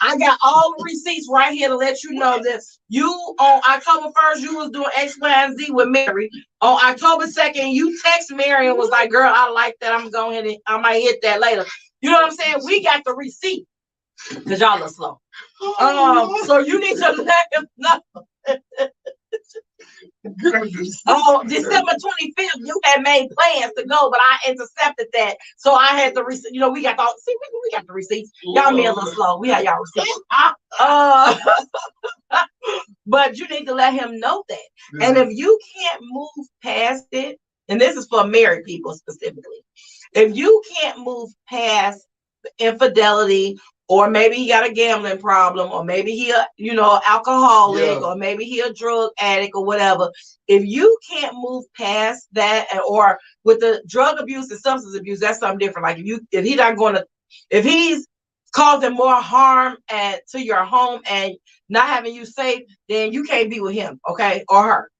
I got all the receipts right here to let you know that you on October 1st, you was doing X, Y, and Z with Mary. On October 2nd, you text Mary and was like, girl, I like that. I'm going ahead and I might hit that later. You know what I'm saying? We got the receipt. Because y'all are slow. So you need to let him know. December 25th, you had made plans to go, but I intercepted that. So I had the receipt. We got we got the receipts. Y'all me a little slow. We had y'all receipts. But you need to let him know that. And if you can't move past it, and this is for married people specifically, if you can't move past the infidelity, or maybe he got a gambling problem, or maybe he alcoholic, or maybe he a drug addict or whatever. If you can't move past that, or with the drug abuse and substance abuse, that's something different. Like if he's causing more harm to your home and not having you safe, then you can't be with him, okay, or her.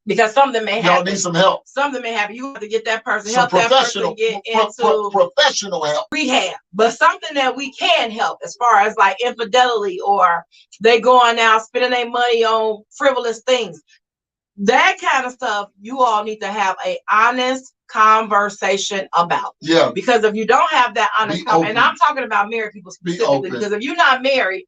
Because something may happen. Y'all need some help. Something may happen. You have to get that person, help that person get into professional help. Rehab. But something that we can help as far as like infidelity, or they going out spending their money on frivolous things. That kind of stuff, you all need to have an honest conversation about. Yeah. Because if you don't have that honest conversation, and I'm talking about married people specifically, because if you're not married,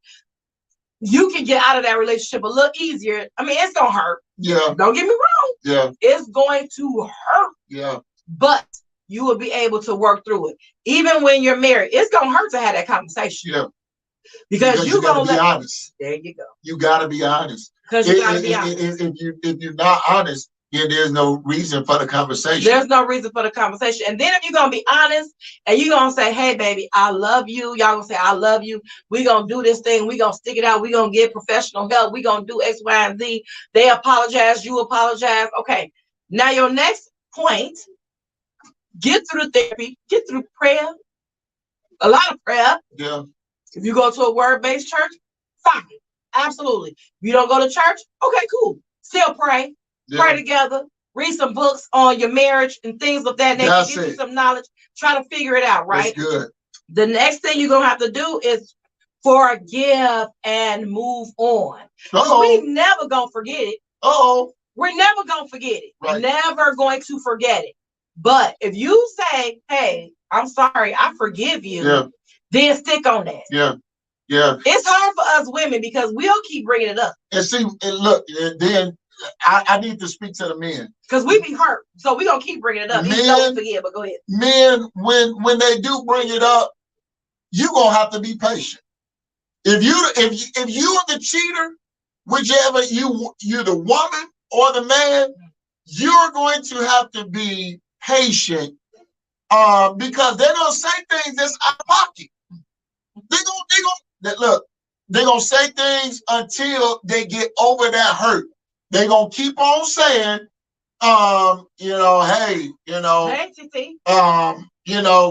you can get out of that relationship a little easier. I mean, it's gonna hurt. Yeah. Don't get me wrong. Yeah. It's going to hurt. Yeah. But you will be able to work through it. Even when you're married, it's gonna hurt to have that conversation. Yeah. Because you gotta be honest. There you go. You gotta be honest. Because you gotta be honest. If you're not honest, then there's no reason for the conversation. There's no reason for the conversation. And then if you're gonna be honest and you're gonna say, hey baby, I love you. Y'all gonna say, I love you. We're gonna do this thing, we're gonna stick it out, we're gonna get professional help, we're gonna do X, Y, and Z. They apologize, you apologize. Okay. Now your next point, get through the therapy, get through prayer. A lot of prayer. Yeah. If you go to a word-based church, fine. Absolutely. You don't go to church? Okay, cool. Still pray. Yeah. Pray together. Read some books on your marriage and things of that nature. Get you some knowledge. Try to figure it out, right? That's good. The next thing you're going to have to do is forgive and move on. We never going to forget it. We're never going to forget it. Right. Never going to forget it. But if you say, hey, I'm sorry, I forgive you, then stick on that. Yeah. Yeah. It's hard for us women because we'll keep bringing it up. And see, and look, then I need to speak to the men. Because we be hurt. So we're going to keep bringing it up. Men, don't forget, but go ahead. Men, when they do bring it up, you're going to have to be patient. If you're the cheater, whichever you're the woman or the man, you're going to have to be patient because they're going to say things that's out of pocket. They're going to say things until they get over that hurt. They're going to keep on saying, hey,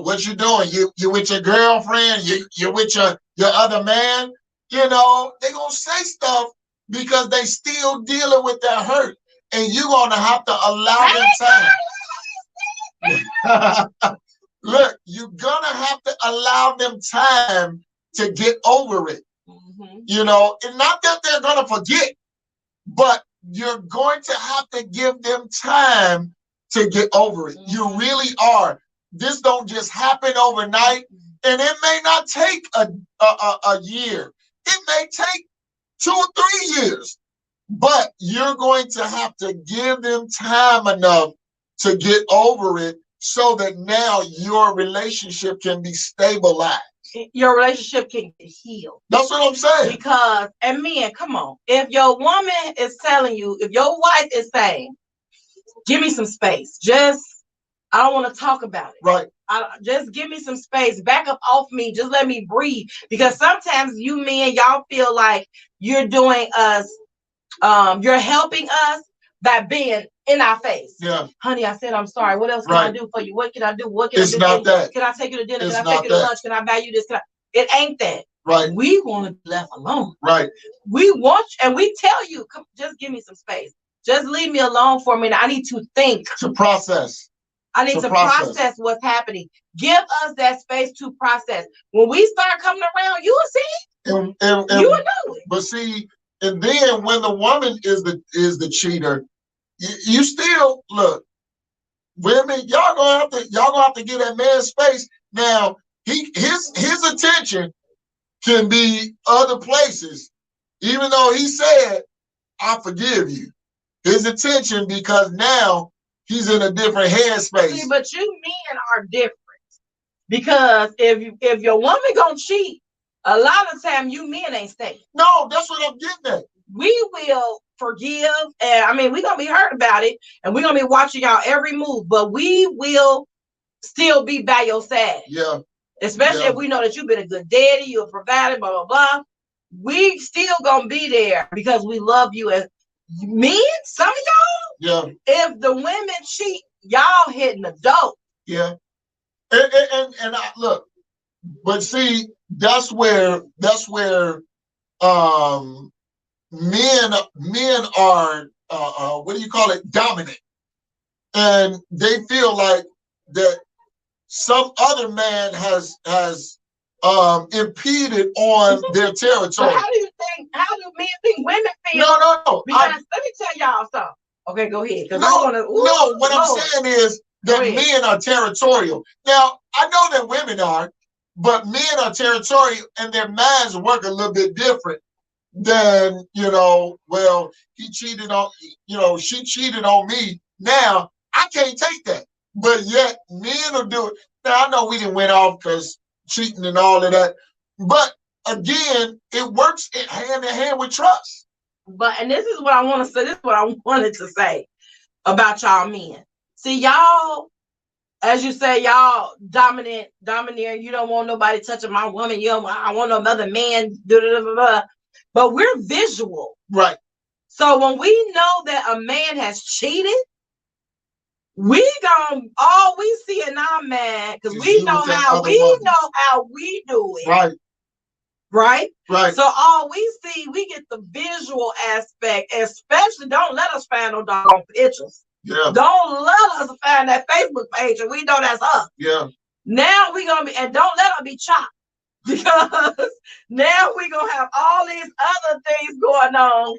what you doing? You with your girlfriend? You with your other man? They're going to say stuff because they still dealing with that hurt. And you're going to have to allow them time. Look, you're going to have to allow them time to get over it. And not that they're going to forget, but you're going to have to give them time to get over it. You really are. This don't just happen overnight, and it may not take a year. It may take 2 or 3 years, but you're going to have to give them time enough to get over it so that now your relationship can be stabilized. Your relationship can get healed. That's what I'm saying. Because, and men, come on. If your woman is telling you, if your wife is saying, give me some space, I don't want to talk about it. Right. Just give me some space. Back up off me. Just let me breathe. Because sometimes you men, y'all feel like you're doing us, you're helping us by being in our face. Yeah. Honey, I said, I'm sorry. What else can I do for you? What can I do? What can I do? It's not that. Can I take you to dinner? Can I take you to lunch? Can I buy you this? It ain't that. Right. We want to be left alone. Right. We want, and we tell you, come, just give me some space. Just leave me alone for a minute. I need to think. To process. I need to process what's happening. Give us that space to process. When we start coming around, you will see. You will know it. But see, and then when the woman is the cheater, you still look, women, y'all gonna have to give that man space. Now, his attention can be other places, even though he said, I forgive you. His attention, because now he's in a different headspace. See, but you men are different. Because if your woman gonna cheat, a lot of time you men ain't staying. No, that's what I'm getting at. We will forgive, and we're gonna be hurt about it, and we're gonna be watching y'all every move, but we will still be by your side. Yeah. Especially if we know that you've been a good daddy, you're a provider, blah, blah, blah. We still gonna be there because we love you. As men, some of y'all, if the women cheat, y'all hitting the dope. Yeah. And I look, but see, that's where men are dominant, and they feel like that some other man has impeded on their territory. So how do men think women feel? No. Because let me tell y'all something. Okay, go ahead. What I'm saying is that men are territorial. Now, I know that women are, but men are territorial, and their minds work a little bit different than, well, he cheated on, she cheated on me. Now, I can't take that. But yet, men will do it. Now, I know we didn't went off because cheating and all of that. But again, it works hand in hand with trust. And this is what I want to say. This is what I wanted to say about y'all men. See, y'all, as you say, y'all domineering. You don't want nobody touching my woman. I want no other man. But we're visual. Right. So when we know that a man has cheated, all we see in our man, because we know how we do it. Right. Right? Right. So all we see, we get the visual aspect, especially don't let us find no doggone pictures. Yeah. Don't let us find that Facebook page and we know that's us. Yeah. Now we're gonna be, and don't let us be chopped. Because now we're gonna have all these other things going on,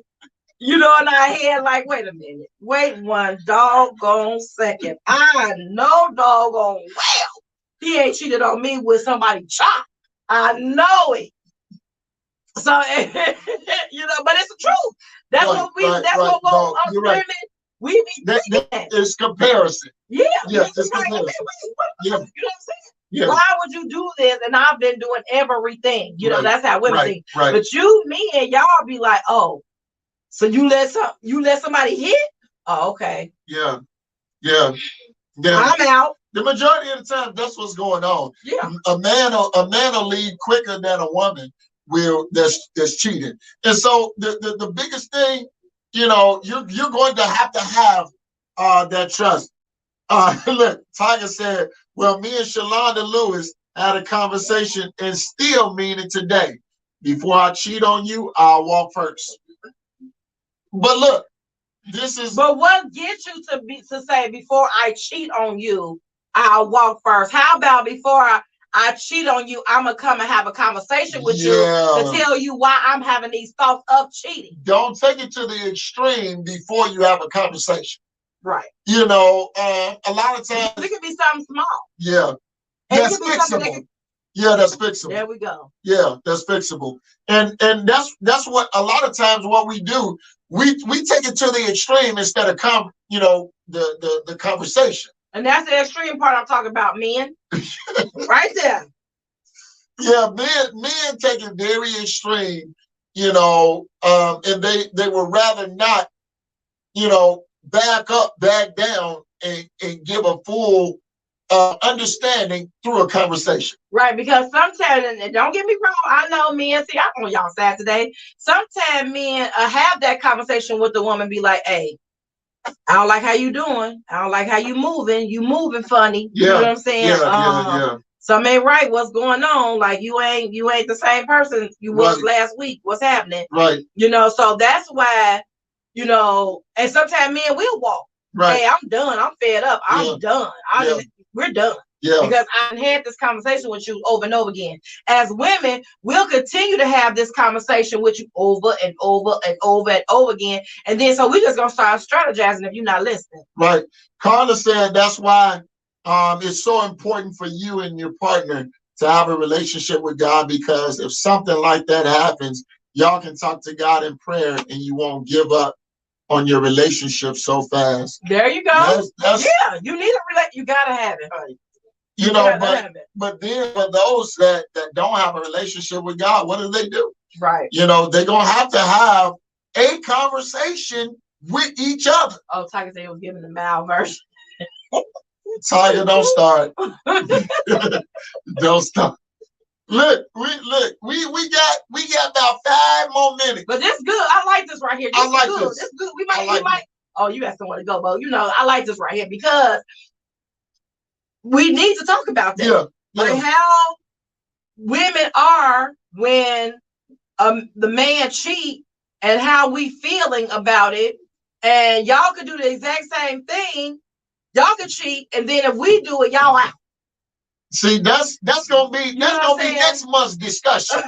you know, in our head, like, wait a minute, wait one doggone second. I know doggone well he ain't cheated on me with somebody chopped. I know it. So you know, but it's the truth. That's what we that's what us women we be that it's comparison. Yeah, yes, it's comparison. You know what I'm saying? Yeah. Why would you do this? And I've been doing everything. You know, that's how women think. Right. But you, me, and y'all be like, oh, so you let somebody hit? Oh, okay. Yeah. I'm out. The majority of the time, that's what's going on. Yeah. A man will leave quicker than a woman will that's cheating. And so the biggest thing, you know, you're going to have that trust. Look, Tiger said, well, me and Shalonda Lewis had a conversation and still mean it today. Before I cheat on you, I'll walk first. But look, but what gets you to say before I cheat on you, I'll walk first? How about before I cheat on you, I'm gonna come and have a conversation with you to tell you why I'm having these thoughts of cheating? Don't take it to the extreme before you have a conversation. Right. You know, a lot of times it can be something small. Yeah. That's fixable. Yeah, that's fixable. There we go. Yeah, that's fixable. And that's what a lot of times what we do, we take it to the extreme instead of the conversation. And that's the extreme part I'm talking about, men. Right there. Yeah, men take it very extreme, you know, and they would rather not, you know, back down and give a full understanding through a conversation. Right, because sometimes, and don't get me wrong, I know men, see, I'm on y'all side today. Sometimes men have that conversation with the woman, be like, hey, I don't like how you doing. I don't like how you moving. You moving funny. Yeah. You know what I'm saying? Yeah. Something ain't right. What's going on? Like you ain't the same person you was last week. What's happening? Right. You know, so that's why, you know, and sometimes men will walk. Right. Hey, I'm done. I'm fed up. I'm done. We're done. Yeah. Because I've had this conversation with you over and over again. As women, we'll continue to have this conversation with you over and over and over and over again. And then so we're just gonna start strategizing if you're not listening. Right. Carla said that's why it's so important for you and your partner to have a relationship with God, because if something like that happens, y'all can talk to God in prayer and you won't give up on your relationship so fast. There you go. Yeah, you need you gotta have it, honey. You know, but those that don't have a relationship with God, what do? Right. You know, they're gonna have to have a conversation with each other. Oh, Tiger said he was giving the mild version. Tiger, don't start. Don't start. Look, we got about 5 more minutes. But this good. I like this right here. I like this. This good. We might. Oh, you got somewhere to go, Bo. You know, I like this right here because we need to talk about that. Yeah. Like how women are when the man cheat and how we feeling about it. And y'all could do the exact same thing. Y'all could cheat, and then if we do it, y'all out. See, that's gonna be next month's discussion.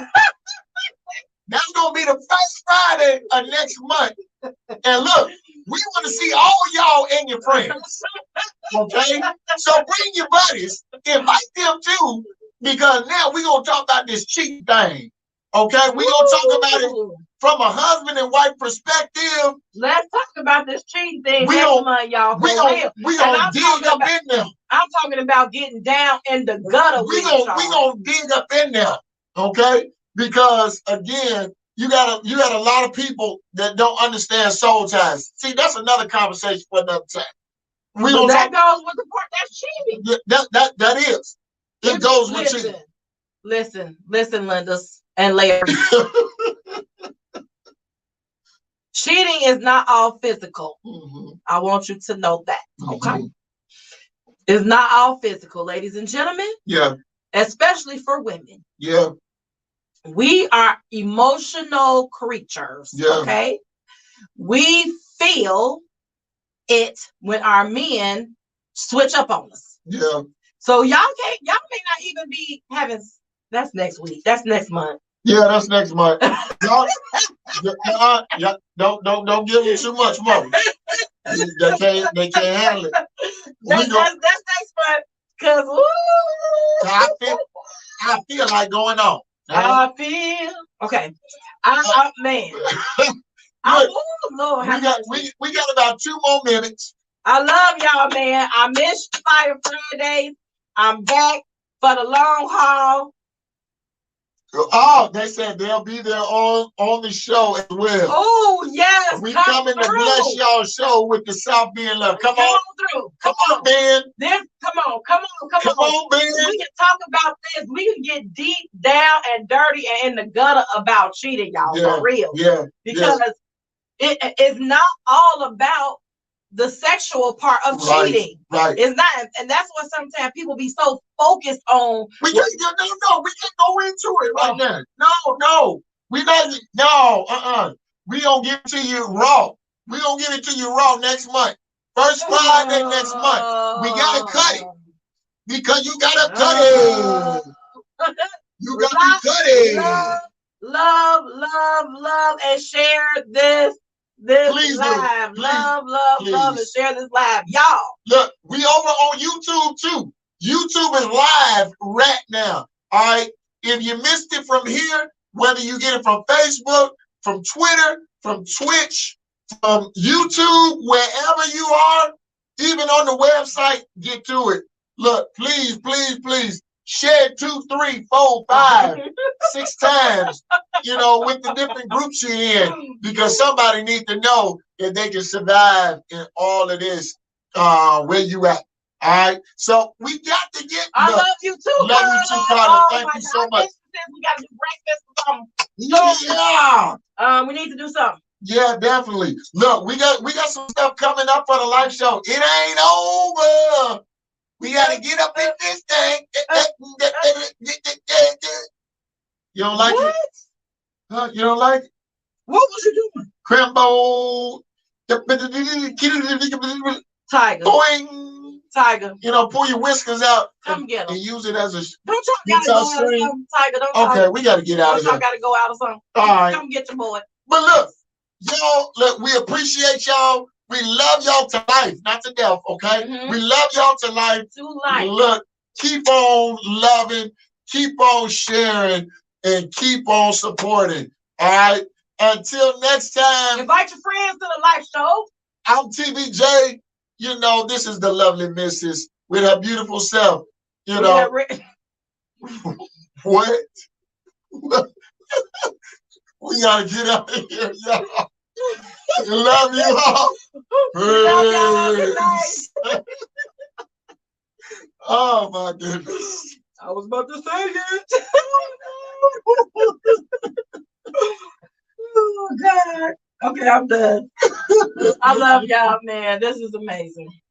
That's gonna be the first Friday of next month. And look, we want to see all y'all and your friends. Okay? So bring your buddies, invite them too, because now we're gonna talk about this cheating thing. Okay, we're gonna talk about it from a husband and wife perspective. Let's talk about this cheating thing next month, y'all. We gonna dig up in there. I'm talking about getting down in the gutter. We gonna dig up in there, okay? Because again, you got a lot of people that don't understand soul ties. See, that's another conversation for another time. That goes with the part that's cheating. That is. It goes with cheating. Listen, Lindas and Larry. Cheating is not all physical. Mm-hmm. I want you to know that. Okay. Mm-hmm. It's not all physical, ladies and gentlemen. Yeah. Especially for women. Yeah. We are emotional creatures. Yeah. Okay. We feel it when our men switch up on us. Yeah. So y'all may not even be having. That's next week. That's next month. Yeah, that's next month. Don't give them too much money. They can't handle it. That's next month. Cause I feel like going on. I feel okay. Man. Lord, we got about 2 more minutes. I love y'all, man. I missed Fire Fridays. I'm back for the long haul. Oh, they said they'll be there on the show as well. Oh, yes. We coming to bless y'all show with the South being love. Come on through. Come on, Ben. Come on, Ben. We can talk about this. We can get deep down and dirty and in the gutter about cheating, y'all. For real. Yeah. Because it is not all about the sexual part of cheating. Right. It's not, and that's what sometimes people be so focused on. We can't go into it right now. No. We not. We gonna give it to you raw. We gonna give it to you raw next month. First Friday next month. We gotta cut it. Because you gotta cut it. You gotta cut it. Love, and share this Please live. Do. Love, and share this live. Y'all. Look, we over on YouTube too. YouTube is live right now. All right. If you missed it from here, whether you get it from Facebook, from Twitter, from Twitch, from YouTube, wherever you are, even on the website, get to it. Look, please share 2, 3, 4, 5, 6 times, with the different groups you're in, because somebody needs to know that they can survive in all of this, where you at. All right. So we got to get. I love you too. Love you too, Carter. Thank you so much. We got to do breakfast or something. Yeah. We need to do something. Yeah, definitely. Look, we got some stuff coming up for the live show. It ain't over. We got to get up in this thing. You don't like it? Huh? You don't like it? What was you doing? Crambo. Tiger. Boing. Tiger. Pull your whiskers out and use it as a don't y'all gotta go string. Out of Tiger, don't okay, we gotta get out of here. Y'all gotta go out of something. All right. Come get your boy. But look, y'all, we appreciate y'all. We love y'all to life, not to death, okay? Mm-hmm. We love y'all to life. To life. Look, keep on loving, keep on sharing, and keep on supporting. All right? Until next time. Invite your friends to the live show. I'm TVJ. This is the lovely missus with her beautiful self. What? We gotta get out of here, y'all. Love you all. Peace. Oh my goodness. I was about to say it. Oh God. Okay, I'm done. I love y'all, man. This is amazing.